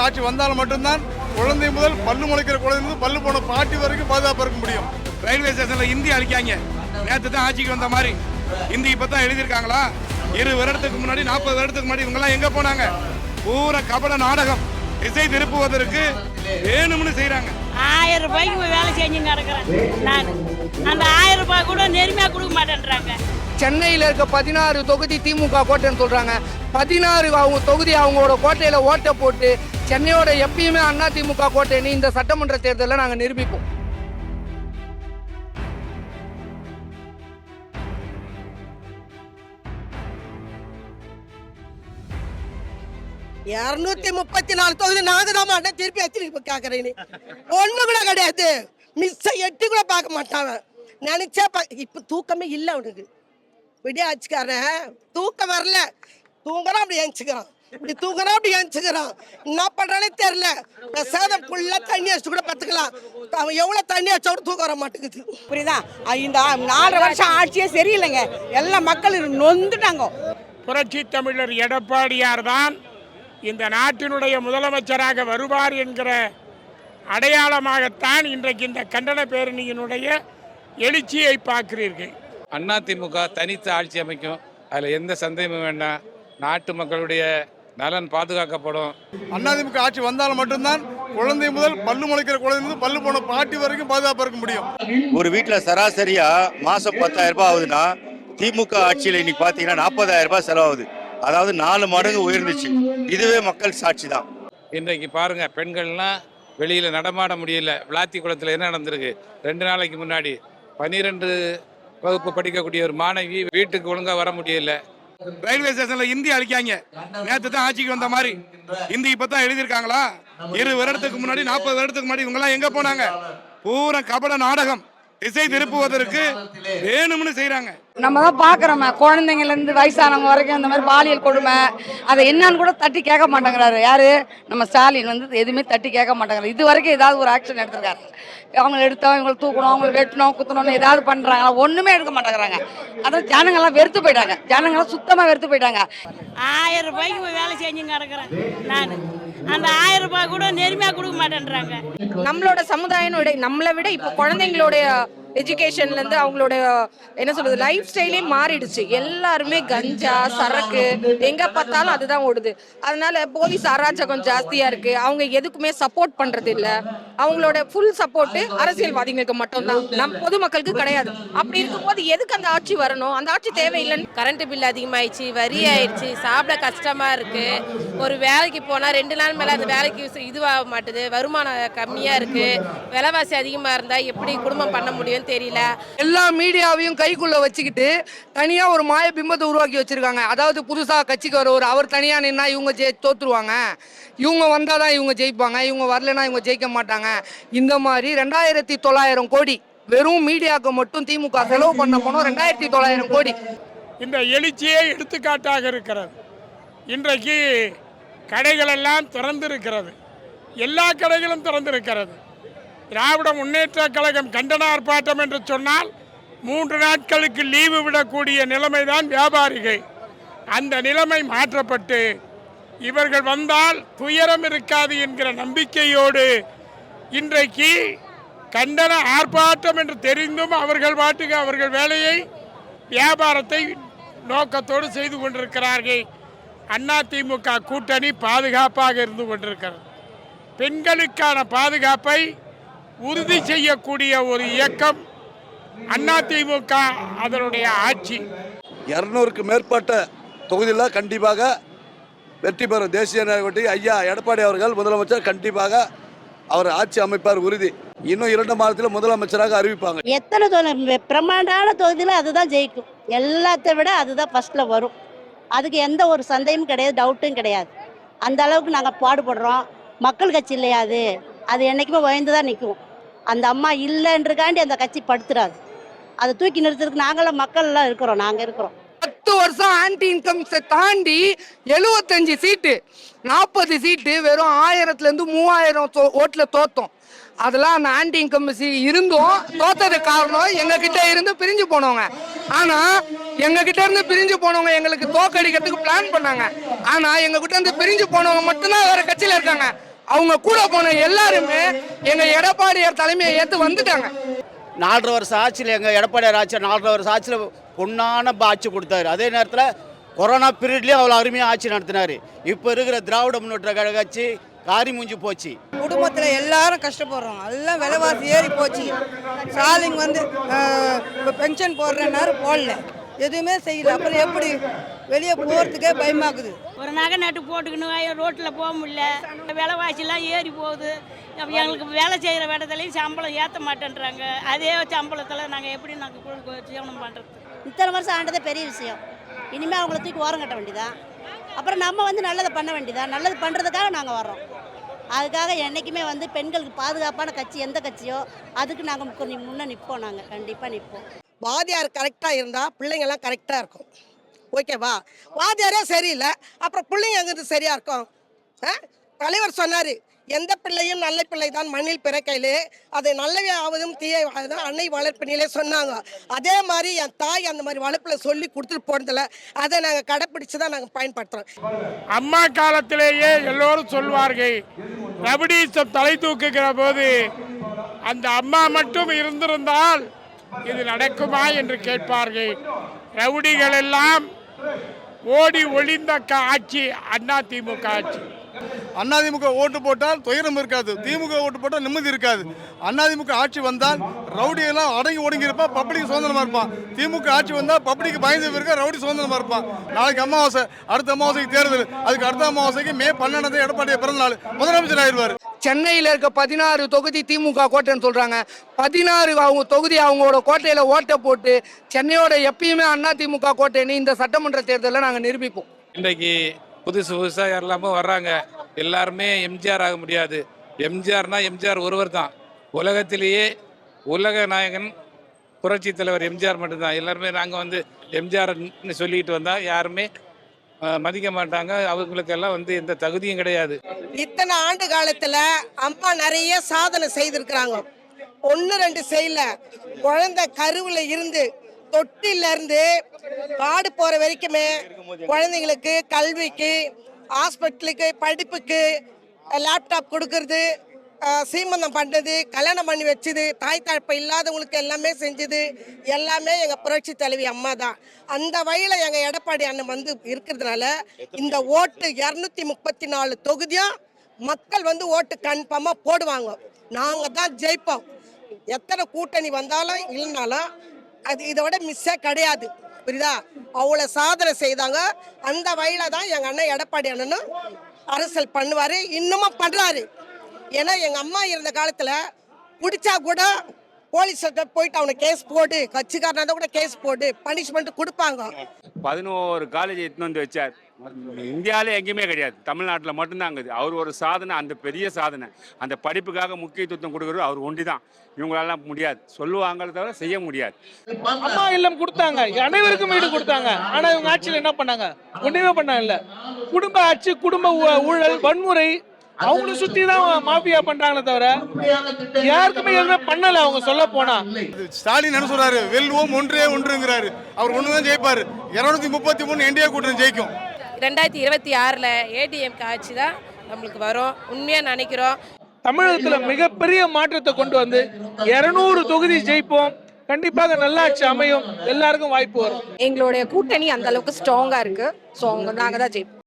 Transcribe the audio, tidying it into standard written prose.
ஆட்சி வந்தால் மட்டும்தான் குழந்தை முதல் பல்லு முளைக்கிற குழந்தை முதல் பல்லு போன பாட்டி வரைக்கும் பாதுகாப்பாக இருக்க முடியும். ரயில்வே ஸ்டேஷன்ல இந்தி அழிக்காங்க. நேற்று தான் ஆட்சிக்கு வந்த மாதிரி இந்தி இப்பதான் எழுதியிருக்காங்களா? 20 வருடத்துக்கு முன்னாடி 40 வருடத்துக்கு முன்னாடி இவங்கெல்லாம் எங்க போனாங்க? பூரா கபட நாடகம் திசை திருப்புவதற்கு வேணும்னு செய்யறாங்க. 1000 ரூபாய்க்கு வேலை செஞ்சு நடக்கிறேன் நான். அந்த 1000 ரூபாய் கூட நெருமையா கொடுக்க மாட்டேன்றாங்க. சென்னையில் இருக்க 16 தொகுதி திமுக கோட்டைன்னு சொல்றாங்க. 16 அவங்க தொகுதி அவங்களோட கோட்டையில ஓட்டை போட்டு சென்னையோட எப்பயுமே அண்ணா திமுக கோட்டைன்னு இந்த சட்டமன்ற தேர்தலில் நாங்கள் நிரூபிப்போம். தொகுதி நாங்க தான் திருப்பி வச்சு கேக்குறேன். ஒண்ணு கூட கிடையாது. மிஸ் எட்டி கூட பார்க்க மாட்டாங்க. நினைச்சா இப்ப தூக்கமே இல்லை அவனுக்கு. விடிய ஆச்சுக்காரன் தூக்கம் வரல, தூங்குறான் அப்படி எழுச்சுக்கிறான், இப்படி தூங்குறான் அப்படி எழுச்சுக்கிறான். என்ன பண்றானே தெரியல. சேதம் ஃபுல்லா தண்ணி அடிச்சு கூட பத்துக்கலாம். அவன் எவ்வளவு தண்ணி அடிச்சா கூட தூக்கம் வர மாட்டேங்குது. புரியுதா? இந்த 4 வருஷம் ஆட்சியே சரியில்லைங்க. எல்லா மக்கள் நொந்துட்டாங்க. புரட்சி தமிழர் எடப்பாடியார் தான் இந்த நாட்டினுடைய முதலமைச்சராக வருவார் என்கிற அடையாளமாகத்தான் இன்றைக்கு இந்த கண்டன பேரணியினுடைய எழுச்சியை பார்க்கிறீர்கள். அதிமுக தனித்து ஆட்சி அமைக்கும், அதில் எந்த சந்தேகமும் வேண்டாம். நாட்டு மக்களுடைய நலன் பாதுகாக்கப்படும். அதிமுக ஆட்சி வந்தால் மட்டும்தான் குழந்தை முதல் பல்லு முளைக்கிற குழந்தை முதல் பல்லு போன பாட்டி வரைக்கும் பாதுகாப்பாக இருக்க முடியும். ஒரு வீட்டில் சராசரியா மாசம் 10,000 ரூபாய் ஆகுதுன்னா திமுக ஆட்சியில் இன்னைக்கு பார்த்தீங்கன்னா 40,000 ரூபாய் செலவாகுது. அதாவது 4 மடங்கு உயர்ந்துச்சு. இதுவே மக்கள் சாட்சி தான். இன்றைக்கு பாருங்க, பெண்கள்லாம் வெளியில நடமாட முடியல. விளாத்தி குளத்தில் என்ன நடந்திருக்கு? 2 நாளைக்கு முன்னாடி 12 வகுப்பு படிக்கக்கூடிய ஒரு மாணவி வீட்டுக்கு ஒழுங்கா வர முடியல. ரயில்வே ஸ்டேஷன்ல இந்தி அழிக்காங்க. நேற்று தான் ஆட்சிக்கு வந்த மாதிரி இந்தி இப்பதான் எழுதியிருக்காங்களா? 20 வருடத்துக்கு முன்னாடி 40 வருடத்துக்கு முன்னாடி இவங்கெல்லாம் எங்க போனாங்க? பூரா கபட நாடகம் திசை திருப்புவதற்கு வேணும்னு செய்யறாங்க. நம்ம தான் பாக்குறோம், குழந்தைங்கள்ல இருந்து வயசானவங்க வரைக்கும் இந்த மாதிரி பாலியல் கொடுமை அதை என்னன்னு கூட தட்டி கேட்க மாட்டேங்கிறாரு. யாரு? நம்ம ஸ்டாலின் எதுவுமே தட்டி கேட்க மாட்டேங்கிறாரு. இது வரைக்கும் ஏதாவது ஒரு ஆக்ஷன் எடுத்திருக்காரு? அவங்க எடுத்தோம், இவங்களை தூக்கணும், அவங்களை வெட்டணும், குத்தணும்னு ஏதாவது பண்றாங்க? ஒண்ணுமே எடுக்க மாட்டேங்கிறாங்க. அதான் ஜனங்கள்லாம் வெறுத்து போயிட்டாங்க. ஜனங்கள்லாம் சுத்தமா வெறுத்து போயிட்டாங்க. 1000 ரூபாய்க்கு வேலை செஞ்சு நடக்கிறேன் நான். அந்த 1000 ரூபாய் கூட நெருமையா கொடுக்க மாட்டேன்றாங்க. நம்மளோட சமுதாயனுடைய நம்மளை விட இப்போ குழந்தைங்களுடைய எஜுகேஷன்ல இருந்து அவங்களோட என்ன சொல்றது லைஃப் ஸ்டைலே மாறிடுச்சு. எல்லாருமே கஞ்சா சரக்கு எங்க பார்த்தாலும் அதுதான் ஓடுது. அதனால போலீஸ் அராஜகம் ஜாஸ்தியா இருக்கு. அவங்க எதுக்குமே சப்போர்ட் பண்றது இல்ல. அவங்களோட ஃபுல் சப்போர்ட் அரசியல்வாதிகளுக்கு மட்டும்தான், நம் பொதுமக்களுக்கு கிடையாது. அப்படி இருக்கும்போது எதுக்கு அந்த ஆட்சி வரணும்? அந்த ஆட்சி தேவையில்லைன்னு. கரண்ட் பில் அதிகமாயிடுச்சு, வரி ஆயிடுச்சு, சாப்பிட கஷ்டமா இருக்கு. ஒரு வேலைக்கு போனா 2 நாள் மேல அந்த வேலைக்கு இதுவாக மாட்டுது. வருமானம் கம்மியா இருக்கு. விலைவாசி அதிகமா இருந்தா எப்படி குடும்பம் பண்ண முடியும் தெரியல. எல்லா மீடியாவையும் கைக்குள்ள வச்சுக்கிட்டு தனியா ஒரு மாய பிம்பத்தை உருவாக்கி வச்சிருக்காங்க. அதாவது புதுசா கட்சிக்கு வரவர் அவர் தனியா நின்னா இவங்க தோத்துருவாங்க, இவங்க வந்தாதான் இவங்க ஜெயிப்பாங்க, இவங்க வரலன்னா இவங்க ஜெயிக்க மாட்டாங்க. இந்த மாதிரி 2900 கோடி வெறும் மீடியாவுக்கு மட்டும் திமுக செலவு பண்ண போனோம். 2900 கோடி. இந்த எழுச்சியே எடுத்துக்காட்டாக இருக்கிறது. இன்றைக்கு கடைகள் எல்லாம் திறந்திருக்கிறது. எல்லா கடைகளும் திறந்திருக்கிறது. திராவிட முன்னேற்ற கழகம் கண்டன ஆர்ப்பாட்டம் என்று சொன்னால் 3 நாட்களுக்கு லீவு விடக்கூடிய நிலைமைதான் வியாபாரிகள். அந்த நிலைமை மாற்றப்பட்டு இவர்கள் வந்தால் துயரம் இருக்காது என்கிற நம்பிக்கையோடு இன்றைக்கு கண்டன ஆர்ப்பாட்டம் என்று தெரிந்தும் அவர்கள் பாட்டுக்கு அவர்கள் வேலையை வியாபாரத்தை நோக்கத்தோடு செய்து கொண்டிருக்கிறார்கள். அதிமுக கூட்டணி பாதுகாப்பாக இருந்து கொண்டிருக்கிறது. பெண்களுக்கான பாதுகாப்பை உறுதி செய்யக்கூடிய ஒரு இயக்கம் அதிமுக, அதனுடைய ஆட்சி. 200க்கு மேற்பட்ட தொகுதியில் கண்டிப்பாக வெற்றி பெறும் தேசிய நாயகி ஐயா எடப்பாடி அவர்கள் முதலமைச்சர். கண்டிப்பாக அவர் ஆட்சி அமைப்பார் உறுதி. இன்னும் 2 மாதத்தில் முதலமைச்சராக அறிவிப்பாங்க. எத்தனை பிரம்மாண்டான தொகுதியில அதுதான் ஜெயிக்கும். எல்லாத்தை விட அதுதான் ஃபர்ஸ்ட்ல வரும். அதுக்கு எந்த ஒரு சந்தேகமும் கிடையாது, டவுட்டும் கிடையாது. அந்த அளவுக்கு நாங்கள் பாடுபடுறோம். மக்கள் கட்சி இல்லையா அது? அது என்னைக்குமே உயர்ந்துதான் நிற்கும். அந்த அம்மா இல்லைன்றக்காண்டி அந்த கட்சி படுத்துறாது. அதை தூக்கி நிறுத்துறதுக்கு நாங்களாம் மக்கள் எல்லாம் இருக்கிறோம். நாங்கள் இருக்கிறோம். 10 வருஷம் ஆன்டி இன்கம்ஸை தாண்டி 75 சீட்டு 40 சீட்டு வெறும் 1000ல இருந்து 3000 ஓட்டுல தோத்தோம். அதெல்லாம் அந்த ஆன்டி இன்கம்பன்சி இருந்தும் தோத்ததுக்கு காரணம் எங்க கிட்ட இருந்து பிரிஞ்சு போனவங்க. ஆனா எங்க கிட்ட இருந்து பிரிஞ்சு போனவங்க எங்களுக்கு தோக்கடிக்கிறதுக்கு பிளான் பண்ணாங்க. ஆனா எங்க கிட்ட இருந்து பிரிஞ்சு போனவங்க மட்டும்தான் வேற கட்சியில இருக்காங்க. அவங்க கூட போன எல்லாருமே எங்க எடப்பாடியார் தலைமையை ஏற்று வந்துட்டாங்க. 4.5 வருஷம் ஆட்சியில் எங்கள் எடப்பாடியார் ஆட்சி 4.5 வருஷம் ஆட்சியில் பொன்னான ஆட்சி கொடுத்தாரு. அதே நேரத்தில் கொரோனா பீரியட்லேயும் அவ்வளோ அருமையாக ஆட்சி நடத்தினார். இப்போ இருக்கிற திராவிட முன்னேற்ற கழக ஆட்சி காரி மூஞ்சி போச்சு. குடும்பத்தில் எல்லாரும் கஷ்டப்படுறோம், எல்லாம் விலைவாசி ஏறி போச்சு. ஸ்டாலின் வந்து இப்போ பென்ஷன் போடுறேன்னாரு, போடல, எதுவுமே செய்யல. அப்புறம் எப்படி வெளியே போகிறதுக்கே பயமாக்குது. ஒரு நகை நட்டு போட்டுக்கணும், ரோட்டில் போக முடியல, விலைவாசிலாம் ஏறி போகுது. எங்களுக்கு வேலை செய்கிற இடத்துலையும் சம்பளம் ஏற்ற மாட்டேன்றாங்க. அதே சம்பளத்தில் நாங்கள் எப்படி நாங்கள் ஜீவனம் பண்ணுறது? இத்தனை வருஷம் ஆண்டதே பெரிய விஷயம். இனிமேல் அவங்கள தூக்கி ஓரம் கட்ட வேண்டியதான். அப்புறம் நம்ம வந்து நல்லதை பண்ண வேண்டியதான். நல்லது பண்ணுறதுக்காக நாங்கள் வர்றோம். அதுக்காக என்றைக்குமே வந்து பெண்களுக்கு பாதுகாப்பான கட்சி எந்த கட்சியோ அதுக்கு நாங்கள் கொஞ்சம் முன்னே நிற்போம். நாங்கள் கண்டிப்பாக நிற்போம். வாதியார் கரெக்டாக இருந்தால் பிள்ளைங்கெல்லாம் கரெக்டாக இருக்கும். ஓகேவா? வாதியாரே சரியில்லை, அப்புறம் பிள்ளைங்க எங்கிருந்து சரியாக இருக்கும்? தலைவர் சொன்னார், எந்த பிள்ளையும் நல்ல பிள்ளை தான் மண்ணில் பிறக்கையிலே அது நல்லவே ஆவதும் தீயை ஆவதும் அன்னை வளர்ப்பினிலே சொன்னாங்க. அதே மாதிரி என் தாய் அந்த மாதிரி வளர்ப்பில் சொல்லி கொடுத்துட்டு போனதில்ல. அதை நாங்கள் கடைப்பிடிச்சு தான் நாங்கள் பயன்படுத்துகிறோம். அம்மா காலத்திலேயே எல்லோரும் சொல்வார்கள், ரவுடிசம் தலை தூக்குகிற போது அந்த அம்மா மட்டும் இருந்திருந்தால் இது நடக்குமா என்று கேட்பார்கள். ரவுடிகள் எல்லாம் ஓடி ஒளிந்த ஆட்சி அதிமுக ஆட்சி. அதிமுக ஓட்டு போட்டால் துயரம் இருக்காது, திமுக ஓட்டு போட்டால் நிம்மதி இருக்காது. அதிமுக ஆட்சி வந்தால் ரவுடியெல்லாம் அடங்கி ஒடுங்கி இருப்பான், பப்ளிக் சுதந்திரமா இருப்பான். திமுக ஆட்சி வந்தால் பப்ளிக் பயந்து இருக்க, ரவுடி சுதந்திரமா இருப்பான். நாளைக்கு அமாவாசை, அடுத்த அமாவாசைக்கு தேர்தல், அதுக்கு அடுத்த அமாவாசைக்கு மே 12 எடப்பாடியார் பிறந்த நாள், முதலமைச்சர் ஆயிடுவார். சென்னையில் இருக்க 16 தொகுதி திமுக கோட்டைன்னு சொல்றாங்க. 16 அவங்க தொகுதி அவங்களோட கோட்டையில ஓட்டை போட்டு சென்னையோட எப்பயுமே அதிமுக கோட்டைன்னு இந்த சட்டமன்ற தேர்தலில் நாங்கள் நிரூபிப்போம். இன்றைக்கு புதுசாக யாரெல்லாமோ வர்றாங்க. எல்லாருமே எம்ஜிஆர் ஆக முடியாது. எம்ஜிஆர்னா எம்ஜிஆர் ஒருவர் தான். உலகத்திலேயே உலக நாயகன் புரட்சி தலைவர் எம்ஜிஆர் மட்டும்தான். எல்லாருமே நாங்கள் வந்து எம்ஜிஆர்னு சொல்லிட்டு வந்தால் யாருமே மதிக்க மாட்டாங்க. அவங்களுக்கெல்லாம் வந்து எந்த தகுதியும் கிடையாது. இத்தனை ஆண்டு காலத்தில் அம்மா நிறைய சாதனை செய்திருக்கிறாங்க. 1-2 செய்யல. குழந்தை கருவில் இருந்து தொட்டில இருந்து காடு போற வரைக்குமே குழந்தைங்களுக்கு கல்விக்கு, ஹாஸ்பிட்டலுக்கு, படிப்புக்கு, லேப்டாப் கொடுக்கறது, சீமந்தம் பண்ணது, கல்யாணம் பண்ணி வச்சது, தாய் தகப்ப இல்லாதவங்களுக்கு எல்லாமே செஞ்சது எல்லாமே எங்கள் புரட்சி தலைவி அம்மா தான். அந்த வழியில் எங்கள் எடப்பாடி அண்ணன் வந்து இருக்கிறதுனால இந்த ஓட்டு 234 தொகுதியும் மக்கள் வந்து ஓட்டு கன்ஃபார்மாக போடுவாங்க. நாங்கள் தான் ஜெயிப்போம். எத்தனை கூட்டணி வந்தாலும் இல்லைனாலும் அது இதோட மிஸ்ஸே கிடையாது. புரியுதா? அவ்வளோ சாதனை செய்தாங்க. அந்த வழியில தான் எங்கள் அண்ணன் எடப்பாடி அண்ணனும் அரசியல் பண்ணுவார், இன்னமும் பண்ணுறாரு. ஏன்னா எங்கள் அம்மா இருந்த காலத்தில் பிடிச்சா கூட போலீஸ்கிட்ட போயிட்டு அவனை கேஸ் போட்டு, கட்சிக்காரனா கூட கேஸ் போட்டு பனிஷ்மெண்ட் கொடுப்பாங்க. 11 காலேஜ் எடுத்துன்னு வந்து வச்சார். இந்தியாவிலே எங்கேயுமே கிடையாது, தமிழ்நாட்டில் மட்டும்தான் இருக்குது. அவர் ஒரு சாதனை, அந்த பெரிய சாதனை. அந்த படிப்புக்காக முக்கியத்துவம் கொடுக்குறது அவர் ஒண்டி தான். இவங்களெல்லாம் முடியாது, சொல்லுவாங்களே தவிர செய்ய முடியாது. அம்மா இல்லம் கொடுத்தாங்க, அனைவருக்கும் வீடு கொடுத்தாங்க. ஆனால் இவங்க ஆட்சியில் என்ன பண்ணாங்க? ஒன்றுமே பண்ணாங்க இல்லை. குடும்ப ஆட்சி, குடும்ப ஊழல், வன்முறை, அவங்கள சுற்றி தான் மாஃபியா பண்ணுறாங்களே தவிர யாருக்குமே எதுவுமே பண்ணலை. அவங்க சொல்ல போனா ஸ்டாலின் என்ன சொல்றாரு? வெல்வோம் ஒன்றே ஒன்றுங்கிறாரு. அவர் ஒன்று தான் ஜெயிப்பார். 233 என்டிஏ கூட்டணி ஜெயிக்கும். 2026ல் ஏடிஎம்கே ஆட்சி தான் நம்மளுக்கு வரும், உண்மையாக நினைக்கிறோம். தமிழகத்தில் மிகப்பெரிய மாற்றத்தை கொண்டு வந்து 200 தொகுதி ஜெயிப்போம். கண்டிப்பாக நல்லாட்சி அமையும், எல்லாருக்கும் வாய்ப்பு வரும். எங்களுடைய கூட்டணி அந்த அளவுக்கு ஸ்ட்ராங்கா இருக்கு. ஸோ நாங்கள் தான் ஜெயிப்போம்.